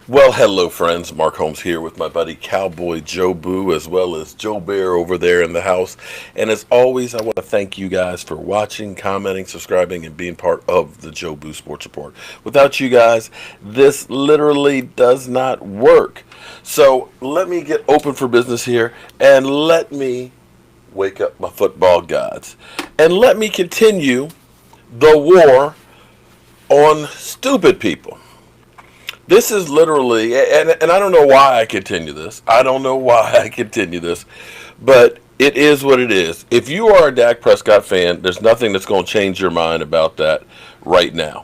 Well, hello, friends. Mark Holmes here with my buddy Cowboy Joe Boo, as well as Joe Bear over there in the house. And as always, I want to thank you guys for watching, commenting, subscribing, and being part of the Joe Boo Sports Report. Without you guys, this literally does not work. So let me get open for business here and let me wake up my football gods. And let me continue the war on stupid people. This is literally, and I don't know why I continue this. I don't know why I continue this, but it is what it is. If you are a Dak Prescott fan, there's nothing that's going to change your mind about that right now.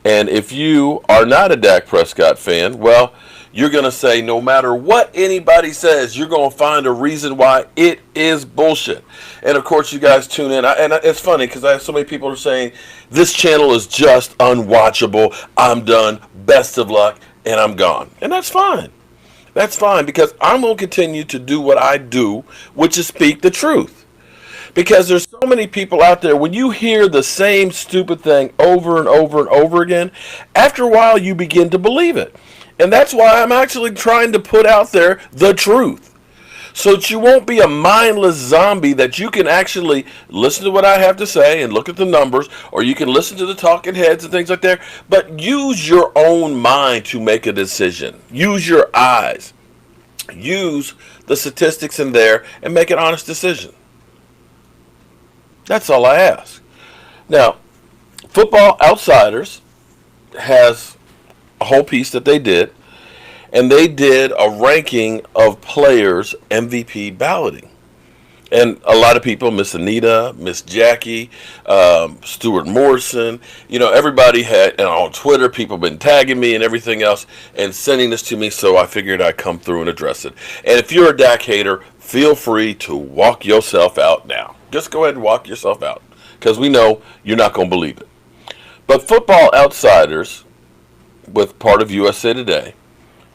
And if you are not a Dak Prescott fan, well, you're going to say no matter what anybody says, you're going to find a reason why it is bullshit. And of course, you guys tune in. And it's funny because I have so many people are saying this channel is just unwatchable. I'm done. Best of luck. And I'm gone. And that's fine. That's fine because I'm going to continue to do what I do, which is speak the truth. Because there's so many people out there, when you hear the same stupid thing over and over and over again, after a while you begin to believe it. And that's why I'm actually trying to put out there the truth. So that you won't be a mindless zombie, that you can actually listen to what I have to say and look at the numbers, or you can listen to the talking heads and things like that, but use your own mind to make a decision. Use your eyes. Use the statistics in there and make an honest decision. That's all I ask. Now, Football Outsiders has a whole piece that they did, and they did a ranking of players' MVP balloting. And a lot of people, Miss Anita, Miss Jackie, Stuart Morrison, everybody had, and on Twitter, people have been tagging me and everything else and sending this to me, so I figured I'd come through and address it. And if you're a Dak hater, feel free to walk yourself out now. Just go ahead and walk yourself out, because we know you're not going to believe it. But Football Outsiders, with part of USA Today,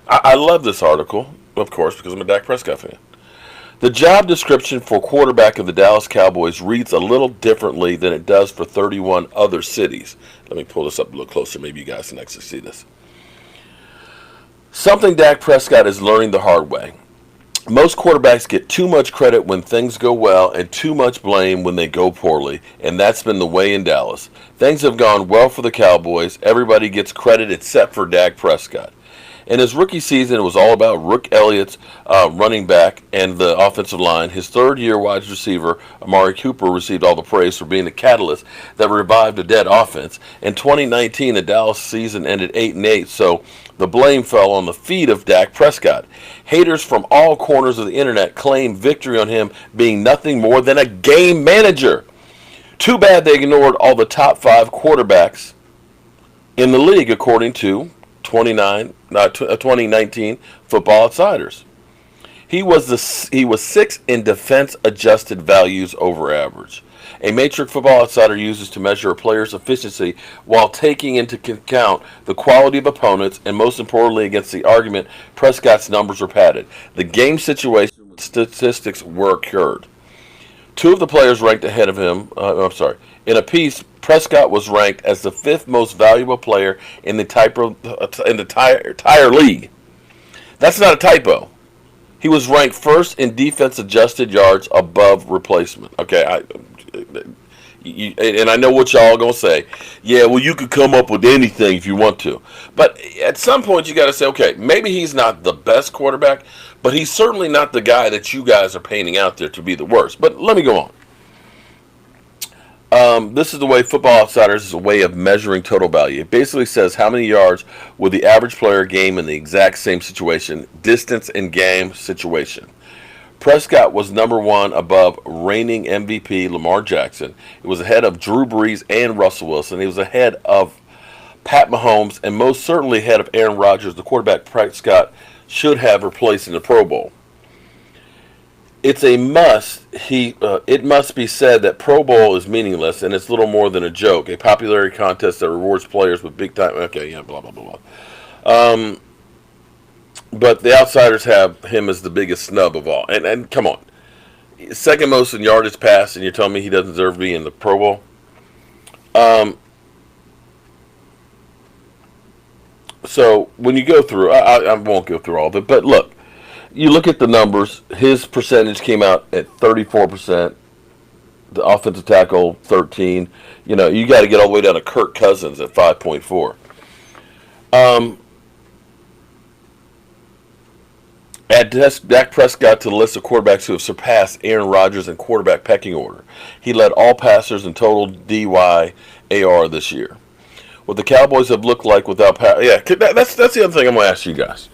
I love this article, of course, because I'm a Dak Prescott fan. The job description for quarterback of the Dallas Cowboys reads a little differently than it does for 31 other cities. Let me pull this up a little closer. Maybe you guys can actually see this. Something Dak Prescott is learning the hard way. Most quarterbacks get too much credit when things go well and too much blame when they go poorly, and that's been the way in Dallas. Things have gone well for the Cowboys. Everybody gets credit except for Dak Prescott. In his rookie season, it was all about Rook Elliott's running back and the offensive line. His third-year wide receiver, Amari Cooper, received all the praise for being the catalyst that revived a dead offense. In 2019, the Dallas season ended 8-8, so the blame fell on the feet of Dak Prescott. Haters from all corners of the internet claim victory on him being nothing more than a game manager. Too bad they ignored all the top 5 quarterbacks in the league, according to 2019 Football Outsiders. He was 6th in defense adjusted values over average. A matrix Football Outsider uses to measure a player's efficiency while taking into account the quality of opponents and, most importantly, against the argument Prescott's numbers were padded. The game situation statistics were cured. 2 of the players ranked ahead of him. In a piece, Prescott was ranked as the 5th most valuable player in the entire league. That's not a typo. He was ranked 1st in defense adjusted yards above replacement. Okay, and I know what y'all are going to say. Yeah, well, you could come up with anything if you want to. But at some point, you got to say, okay, maybe he's not the best quarterback, but he's certainly not the guy that you guys are painting out there to be the worst. But let me go on. This is the way Football Outsiders is a way of measuring total value. It basically says how many yards would the average player gain in the exact same situation, distance and game situation. Prescott was number 1 above reigning MVP Lamar Jackson. It was ahead of Drew Brees and Russell Wilson. He was ahead of Pat Mahomes and most certainly ahead of Aaron Rodgers, the quarterback Prescott should have replaced in the Pro Bowl. It's a must. It must be said that Pro Bowl is meaningless and it's little more than a joke, a popularity contest that rewards players with big time. Okay, yeah, blah blah blah blah. But the Outsiders have him as the biggest snub of all. And come on, 2nd most in yardage pass, and you're telling me he doesn't deserve to be in the Pro Bowl? So when you go through, I won't go through all of it, but look, you look at the numbers. His percentage came out at 34%. The offensive tackle 13. You got to get all the way down to Kirk Cousins at 5.4. Um, Add Dak Prescott to the list of quarterbacks who have surpassed Aaron Rodgers in quarterback pecking order. He led all passers in total DYAR this year. What the Cowboys have looked like without that's the other thing I'm going to ask you guys.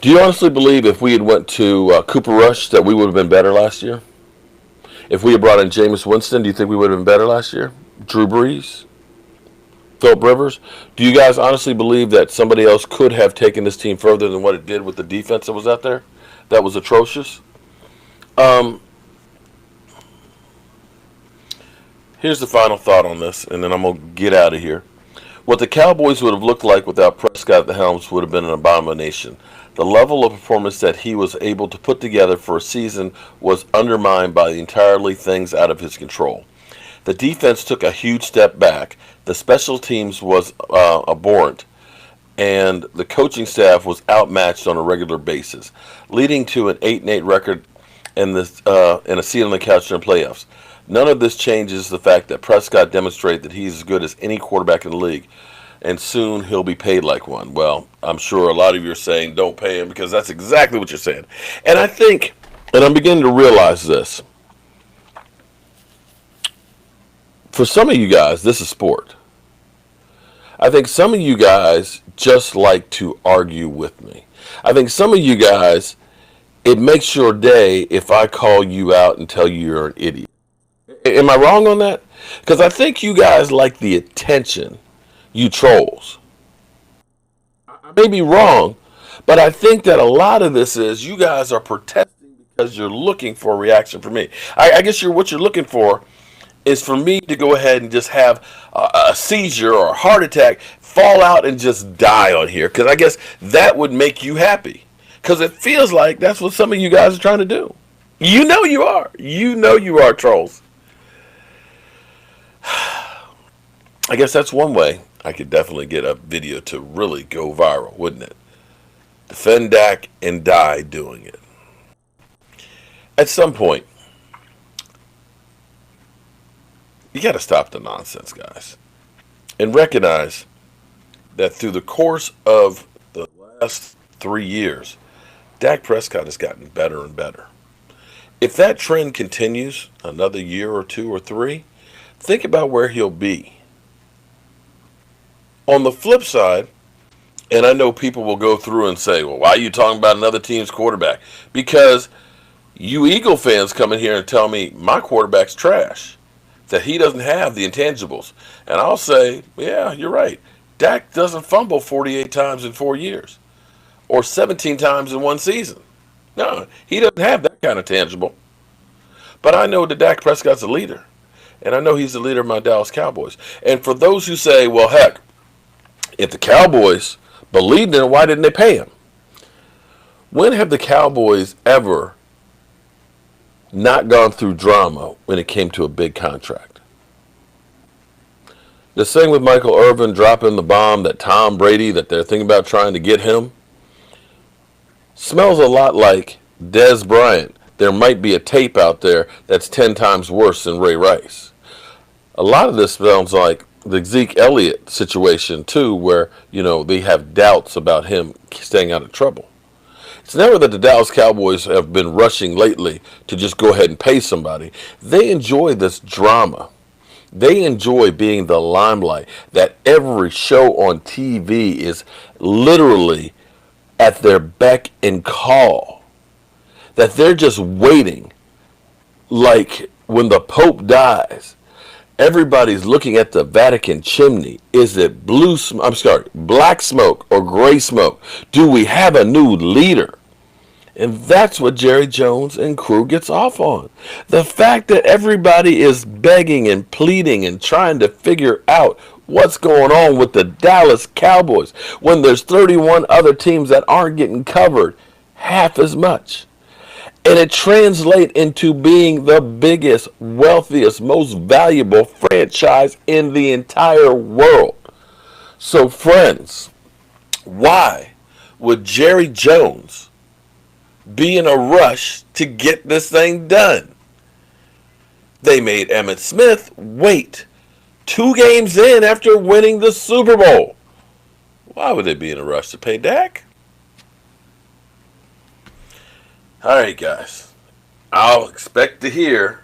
Do you honestly believe if we had went to Cooper Rush that we would have been better last year? If we had brought in Jameis Winston, do you think we would have been better last year? Drew Brees? Philip Rivers? Do you guys honestly believe that somebody else could have taken this team further than what it did with the defense that was out there? That was atrocious. Here's the final thought on this, and then I'm going to get out of here. What the Cowboys would have looked like without Prescott at the helms would have been an abomination. The level of performance that he was able to put together for a season was undermined by entirely things out of his control. The defense took a huge step back. The special teams was abhorrent, and the coaching staff was outmatched on a regular basis, leading to an 8-8 record and a seat on the couch during playoffs. None of this changes the fact that Prescott demonstrated that he's as good as any quarterback in the league, and soon he'll be paid like one. Well, I'm sure a lot of you are saying don't pay him because that's exactly what you're saying. And I think, and I'm beginning to realize this, for some of you guys, this is sport. I think some of you guys just like to argue with me. I think some of you guys, it makes your day if I call you out and tell you you're an idiot. Am I wrong on that? Because I think you guys like the attention, you trolls. I may be wrong, but I think that a lot of this is you guys are protesting because you're looking for a reaction from me. I guess what you're looking for is for me to go ahead and just have a seizure or a heart attack, fall out and just die on here. Because I guess that would make you happy. Because it feels like that's what some of you guys are trying to do. You know you are. You know you are, trolls. I guess that's one way I could definitely get a video to really go viral, wouldn't it? Defend Dak and die doing it. At some point, you got to stop the nonsense, guys, and recognize that through the course of the last 3 years, Dak Prescott has gotten better and better. If that trend continues another year or 2 or 3, think about where he'll be. On the flip side, and I know people will go through and say, well, why are you talking about another team's quarterback? Because you Eagle fans come in here and tell me my quarterback's trash, that he doesn't have the intangibles. And I'll say, yeah, you're right. Dak doesn't fumble 48 times in 4 years or 17 times in one season. No, he doesn't have that kind of tangible. But I know that Dak Prescott's a leader. And I know he's the leader of my Dallas Cowboys. And for those who say, well, heck, if the Cowboys believed in him, why didn't they pay him? When have the Cowboys ever not gone through drama when it came to a big contract? This thing with Michael Irvin dropping the bomb that Tom Brady, that they're thinking about trying to get him, smells a lot like Dez Bryant. There might be a tape out there that's 10 times worse than Ray Rice. A lot of this sounds like the Zeke Elliott situation too, where, they have doubts about him staying out of trouble. It's never that the Dallas Cowboys have been rushing lately to just go ahead and pay somebody. They enjoy this drama. They enjoy being the limelight, that every show on TV is literally at their beck and call, that they're just waiting. Like when the Pope dies, everybody's looking at the Vatican chimney. Is it black smoke or gray smoke? Do we have a new leader? And that's what Jerry Jones and crew gets off on. The fact that everybody is begging and pleading and trying to figure out what's going on with the Dallas Cowboys when there's 31 other teams that aren't getting covered half as much. And it translates into being the biggest, wealthiest, most valuable franchise in the entire world. So, friends, why would Jerry Jones be in a rush to get this thing done? They made Emmitt Smith wait 2 games in after winning the Super Bowl. Why would they be in a rush to pay Dak? All right, guys. I'll expect to hear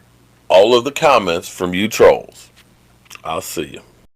all of the comments from you trolls. I'll see you.